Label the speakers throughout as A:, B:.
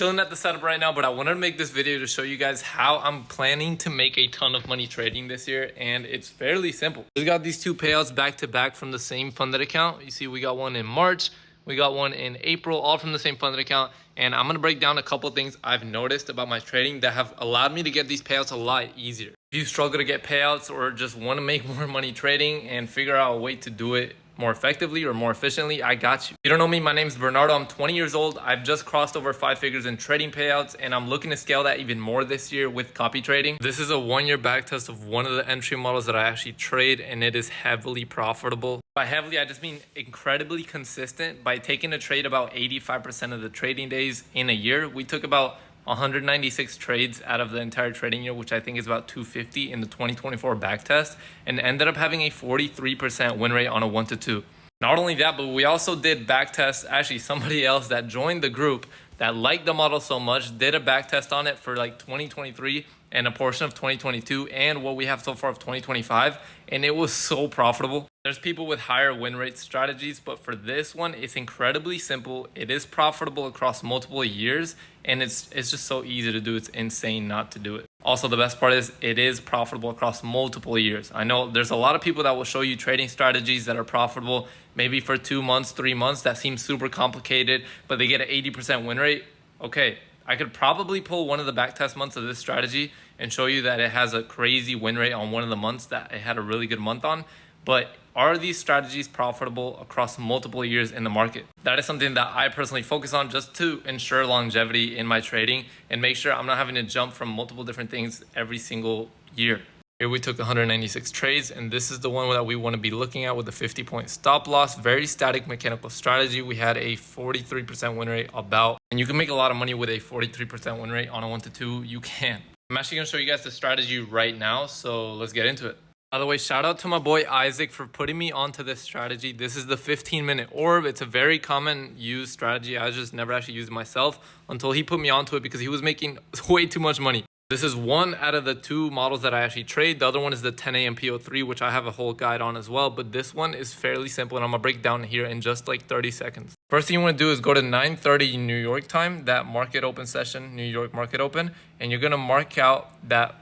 A: chilling at the setup right now, but I wanted to make this video to show you guys how I'm planning to make a ton of money trading this year, and it's fairly simple. We got these two payouts back to back from the same funded account. You see we got one in March, we got one in April, all from the same funded account. And I'm gonna break down a couple things I've noticed about my trading that have allowed me to get these payouts a lot easier. If you struggle to get payouts or just want to make more money trading and figure out a way to do it more effectively or more efficiently, I got you. If you don't know me, my name is Bernardo. I'm 20 years old. I've just crossed over 5 figures in trading payouts, and I'm looking to scale that even more this year with copy trading. This is a 1-year backtest of one of the entry models that I actually trade, and it is heavily profitable. By heavily, I just mean incredibly consistent. By taking a trade about 85% of the trading days in a year, we took about 196 trades out of the entire trading year, which I think is about 250 in the 2024 backtest, and ended up having a 43% win rate on a 1-to-2. Not only that, but we also did backtests. Actually, somebody else that joined the group that liked the model so much did a backtest on it for like 2023 and a portion of 2022 and what we have so far of 2025, and it was so profitable. There's people with higher win rate strategies, but for this one, it's incredibly simple. It is profitable across multiple years, and it's just so easy to do. It's insane not to do it. Also, the best part is it is profitable across multiple years. I know there's a lot of people that will show you trading strategies that are profitable maybe for 2 months, 3 months. That seems super complicated, but they get an 80% win rate. Okay, I could probably pull one of the backtest months of this strategy and show you that it has a crazy win rate on one of the months that it had a really good month on. But are these strategies profitable across multiple years in the market? That is something that I personally focus on just to ensure longevity in my trading and make sure I'm not having to jump from multiple different things every single year. Here we took 196 trades, and this is the one that we want to be looking at with a 50-point stop loss. Very static mechanical strategy. We had a 43% win rate about, and you can make a lot of money with a 43% win rate on a 1-to-2. You can. I'm actually going to show you guys the strategy right now, so let's get into it. By the way, shout out to my boy Isaac for putting me onto this strategy. This is the 15-minute orb. It's a very common used strategy. I just never actually used it myself until he put me onto it because he was making way too much money. This is one out of the 2 models that I actually trade. The other one is the 10 a.m. PO3, which I have a whole guide on as well. But this one is fairly simple, and I'm going to break down here in just like 30 seconds. First thing you want to do is go to 9:30 New York time, that market open session, New York market open, and you're going to mark out that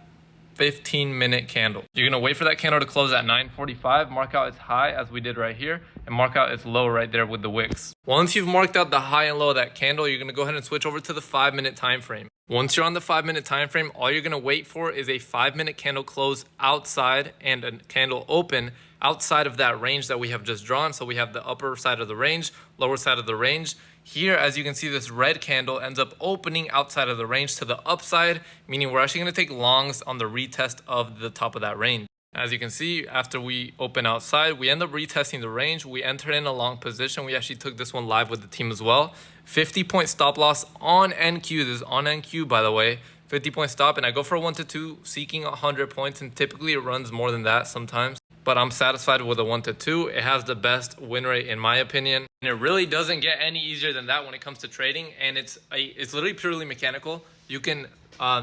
A: 15-minute candle. You're going to wait for that candle to close at 9:45, mark out its high as we did right here, and mark out its low right there with the wicks. Once you've marked out the high and low of that candle, you're going to go ahead and switch over to the 5-minute time frame. Once you're on the 5-minute time frame, all you're going to wait for is a 5-minute candle close outside and a candle open outside of that range that we have just drawn. So we have the upper side of the range, lower side of the range. Here, as you can see, this red candle ends up opening outside of the range to the upside, meaning we're actually going to take longs on the retest of the top of that range. As you can see, after we open outside, we end up retesting the range. We entered in a long position. We actually took this one live with the team as well. 50-point stop loss on NQ. This is on NQ, by the way. 50-point stop, and I go for a 1-to-2, seeking 100 points, and typically it runs more than that sometimes. But I'm satisfied with a 1-to-2. It has the best win rate in my opinion, and it really doesn't get any easier than that when it comes to trading. And it's literally purely mechanical. You can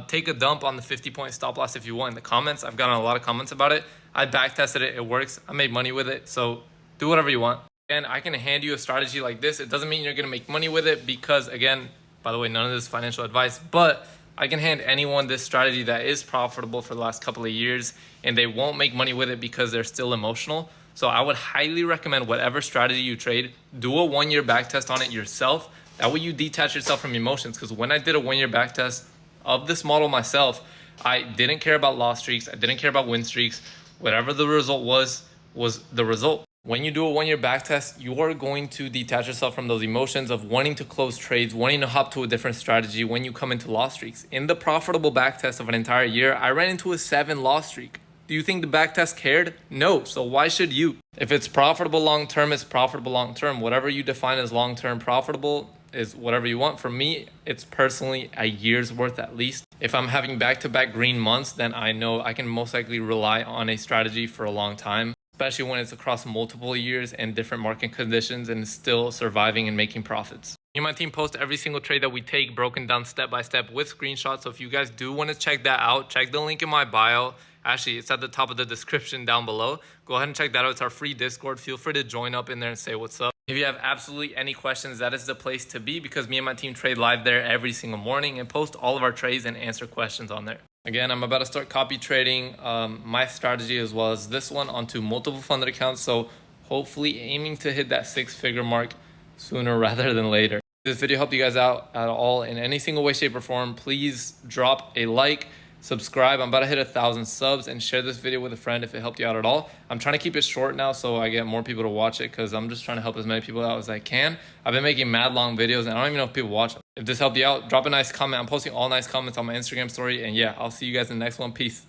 A: take a dump on the 50-point stop loss if you want in the comments. I've gotten a lot of comments about it. I backtested it. It works. I made money with it. So do whatever you want. And I can hand you a strategy like this. It doesn't mean you're going to make money with it because, again, by the way, none of this is financial advice, but I can hand anyone this strategy that is profitable for the last couple of years, and they won't make money with it because they're still emotional. So I would highly recommend whatever strategy you trade, do a 1-year backtest on it yourself. That way you detach yourself from emotions, because when I did a 1-year backtest of this model myself, I didn't care about loss streaks. I didn't care about win streaks. Whatever the result was the result. When you do a 1-year backtest, you are going to detach yourself from those emotions of wanting to close trades, wanting to hop to a different strategy when you come into loss streaks. In the profitable backtest of an entire year, I ran into a 7 loss streak. Do you think the backtest cared? No. So why should you? If it's profitable long-term, it's profitable long-term. Whatever you define as long-term profitable is whatever you want. For me, it's personally a year's worth at least. If I'm having back-to-back green months, then I know I can most likely rely on a strategy for a long time, especially when it's across multiple years and different market conditions and still surviving and making profits. Me and my team post every single trade that we take broken down step by step with screenshots. So if you guys do want to check that out, check the link in my bio. Actually, it's at the top of the description down below. Go ahead and check that out. It's our free Discord. Feel free to join up in there and say what's up. If If you have absolutely any questions, that is the place to be, because me and my team trade live there every single morning and post all of our trades and answer questions on there. Again, I'm about to start copy trading my strategy as well as this one onto multiple funded accounts. So hopefully aiming to hit that 6-figure mark sooner rather than later. If this video helped you guys out at all in any single way, shape, or form, please drop a like, subscribe. I'm about to hit 1,000 subs, and share this video with a friend if it helped you out at all. I'm trying to keep it short now so I get more people to watch it, because I'm just trying to help as many people out as I can. I've been making mad long videos and I don't even know if people watch them. If this helped you out, drop a nice comment. I'm posting all nice comments on my Instagram story. And yeah, I'll see you guys in the next one. Peace.